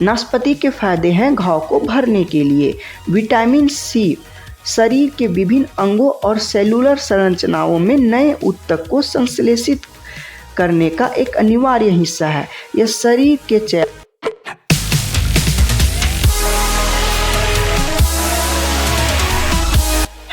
नाशपाती के फायदे हैं घाव को भरने के लिए। विटामिन सी शरीर के विभिन्न अंगों और सेलुलर संरचनाओं में नए ऊतक को संश्लेषित करने का एक अनिवार्य हिस्सा है। यह शरीर के चयापचय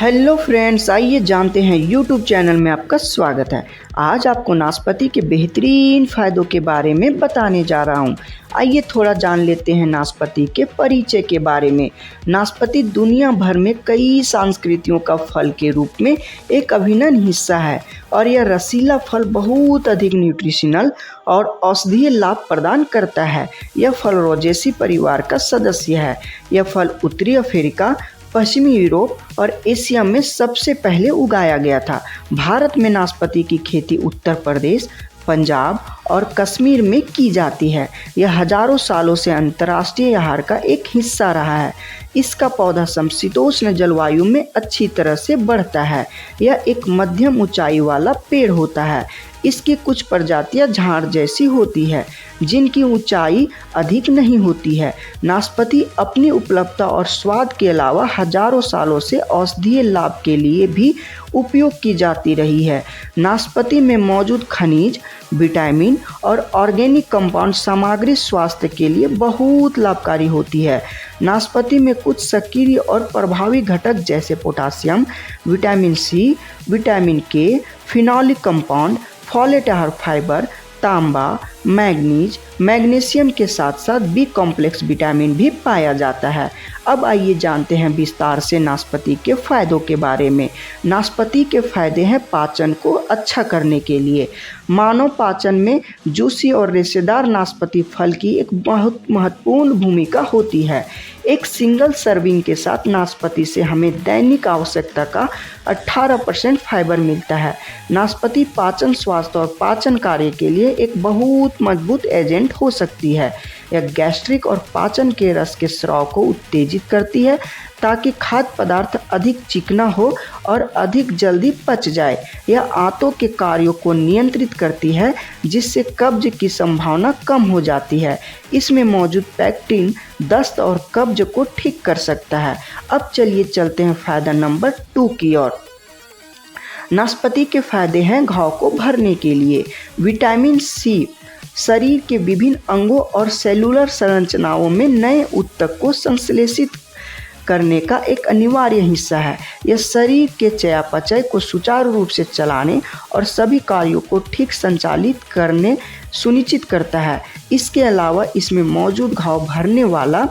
हेलो फ्रेंड्स, आइए जानते हैं यूट्यूब चैनल में आपका स्वागत है। आज आपको नाशपाती के बेहतरीन फ़ायदों के बारे में बताने जा रहा हूं। आइए थोड़ा जान लेते हैं नाशपाती के परिचय के बारे में। नाशपाती दुनिया भर में कई संस्कृतियों का फल के रूप में एक अभिन्न हिस्सा है और यह रसीला फल बहुत अधिक न्यूट्रिशनल और औषधीय लाभ प्रदान करता है। यह फल रोजेसी परिवार का सदस्य है। यह फल उत्तरी अफ्रीका, पश्चिमी यूरोप और एशिया में सबसे पहले उगाया गया था। भारत में नाशपाती की खेती उत्तर प्रदेश, पंजाब और कश्मीर में की जाती है। यह हजारों सालों से अंतर्राष्ट्रीय आहार का एक हिस्सा रहा है। इसका पौधा समशीतोष्ण जलवायु में अच्छी तरह से बढ़ता है। यह एक मध्यम ऊंचाई वाला पेड़ होता है। इसकी कुछ प्रजातियां झाड़ जैसी होती है जिनकी ऊंचाई अधिक नहीं होती है। नाशपाती अपनी उपलब्धता और स्वाद के अलावा हजारों सालों से औषधीय लाभ के लिए भी उपयोग की जाती रही है। नाशपाती में मौजूद खनिज, विटामिन और ऑर्गेनिक कंपाउंड सामग्री स्वास्थ्य के लिए बहुत लाभकारी होती है। नाशपाती में कुछ सक्रिय और प्रभावी घटक जैसे पोटासियम, विटामिन सी, विटामिन के, फिनोलिक कंपाउंड, फोलेट आहार फाइबर, तांबा, मैग्नीशियम के साथ साथ बी कॉम्प्लेक्स विटामिन भी पाया जाता है। अब आइए जानते हैं विस्तार से नाशपाती के फायदों के बारे में। नाशपाती के फायदे हैं पाचन को अच्छा करने के लिए। मानव पाचन में जूसी और रेशेदार नाशपाती फल की एक बहुत महत्वपूर्ण भूमिका होती है। एक सिंगल सर्विंग के साथ नाशपाती से हमें दैनिक आवश्यकता का 18% फाइबर मिलता है। नाशपाती पाचन स्वास्थ्य और पाचन कार्य के लिए एक बहुत मजबूत एजेंट हो सकती है। यह गैस्ट्रिक और पाचन के रस के स्राव को उत्तेजित करती है ताकि खाद्य पदार्थ अधिक चिकना हो और अधिक जल्दी पच जाए। यह आंतों के कार्यों को नियंत्रित करती है जिससे कब्ज की संभावना कम हो जाती है। इसमें मौजूद पैक्टिन दस्त और कब्ज को ठीक कर सकता है। अब चलिए चलते हैं फायदा नंबर 2 की ओर। नाशपाती के फायदे हैं घाव को भरने के लिए। विटामिन सी शरीर के विभिन्न अंगों और सेलुलर संरचनाओं में नए ऊतक को संश्लेषित करने का एक अनिवार्य हिस्सा है। यह शरीर के चयापचय को सुचारू रूप से चलाने और सभी कार्यों को ठीक संचालित करने सुनिश्चित करता है। इसके अलावा इसमें मौजूद घाव भरने वाला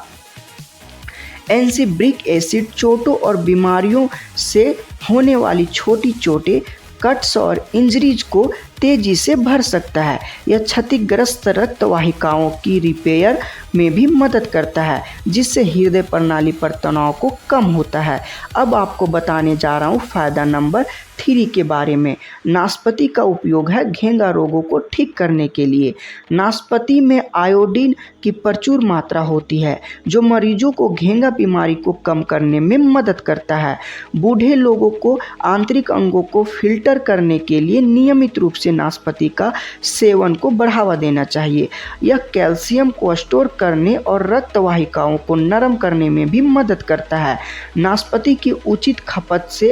एंजीब्रिक एसिड चोटों और बीमारियों से होने वाली छोटी चोटें, कट्स और इंजरीज को तेजी से भर सकता है। यह क्षतिग्रस्त रक्त वाहिकाओं की रिपेयर में भी मदद करता है जिससे हृदय प्रणाली पर तनाव को कम होता है। अब आपको बताने जा रहा हूँ फायदा नंबर 3 के बारे में। नाशपाती का उपयोग है घेंगा रोगों को ठीक करने के लिए। नाशपाती में आयोडीन की प्रचुर मात्रा होती है जो मरीजों को घेंगा बीमारी को कम करने में मदद करता है। बूढ़े लोगों को आंतरिक अंगों को फिल्टर करने के लिए नियमित रूप से नाशपाती का सेवन को बढ़ावा देना चाहिए। यह कैल्शियम को स्टोर करने और रक्त वाहिकाओं को नरम करने में भी मदद करता है। नाशपाती की उचित खपत से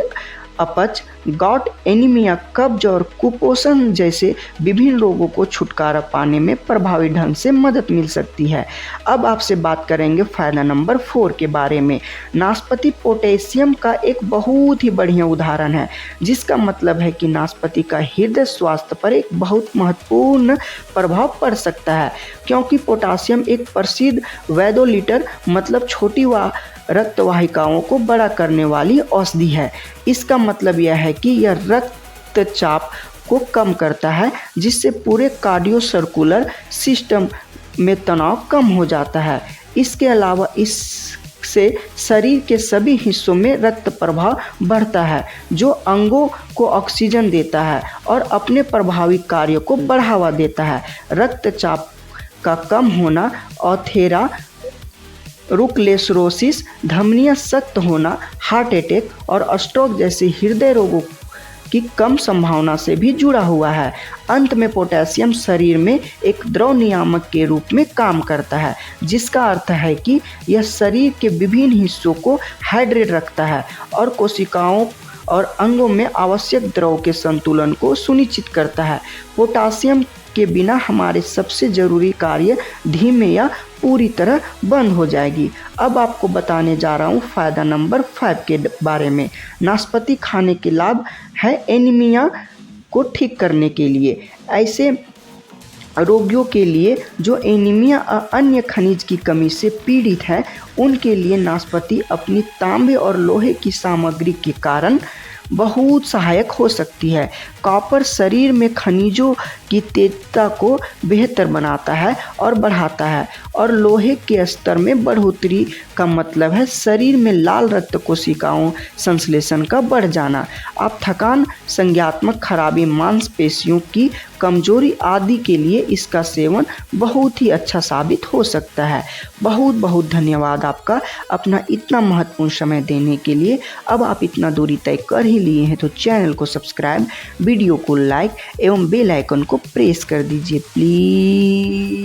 अपच, गॉट, एनीमिया, कब्ज और कुपोषण जैसे विभिन्न रोगों को छुटकारा पाने में प्रभावी ढंग से मदद मिल सकती है। अब आपसे बात करेंगे फायदा नंबर 4 के बारे में। नाशपाती पोटेशियम का एक बहुत ही बढ़िया उदाहरण है जिसका मतलब है कि नाशपाती का हृदय स्वास्थ्य पर एक बहुत महत्वपूर्ण प्रभाव पड़ सकता है क्योंकि पोटेशियम एक प्रसिद्ध वैदोलिटर मतलब छोटी रक्त वाहिकाओं को बड़ा करने वाली औषधि है। इसका मतलब यह है कि यह रक्तचाप को कम करता है जिससे पूरे कार्डियोसर्कुलर सिस्टम में तनाव कम हो जाता है। इसके अलावा इससे शरीर के सभी हिस्सों में रक्त प्रवाह बढ़ता है जो अंगों को ऑक्सीजन देता है और अपने प्रभावी कार्यों को बढ़ावा देता है। रक्तचाप का कम होना, अथेरोस्क्लेरोसिस, धमनियां सख्त होना, हार्ट अटैक और स्ट्रोक जैसे हृदय रोगों की कम संभावना से भी जुड़ा हुआ है। अंत में पोटेशियम शरीर में एक द्रव नियामक के रूप में काम करता है, जिसका अर्थ है कि यह शरीर के विभिन्न हिस्सों को हाइड्रेट रखता है और कोशिकाओं और अंगों में आवश्यक द्रव के संतुलन को सुनिश्चित करता है। पोटेशियम के बिना हमारे सबसे ज़रूरी कार्य धीमे या पूरी तरह बंद हो जाएगी। अब आपको बताने जा रहा हूँ फ़ायदा नंबर 5 के बारे में। नाशपाती खाने के लाभ है एनीमिया को ठीक करने के लिए। ऐसे रोगियों के लिए जो एनीमिया और अन्य खनिज की कमी से पीड़ित हैं, उनके लिए नाशपाती अपनी तांबे और लोहे की सामग्री के कारण बहुत सहायक हो सकती है। कॉपर शरीर में खनिजों की तेजता को बेहतर बनाता है और बढ़ाता है, और लोहे के स्तर में बढ़ोतरी का मतलब है शरीर में लाल रक्त कोशिकाओं संश्लेषण का बढ़ जाना। आप थकान, संज्ञात्मक खराबी, मांसपेशियों की कमजोरी आदि के लिए इसका सेवन बहुत ही अच्छा साबित हो सकता है। बहुत बहुत धन्यवाद आपका अपना इतना महत्वपूर्ण समय देने के लिए। अब आप इतना दूरी तय कर ही लिए हैं तो चैनल को सब्सक्राइब, वीडियो को लाइक एवं बेल आइकन को प्रेस कर दीजिए प्लीज।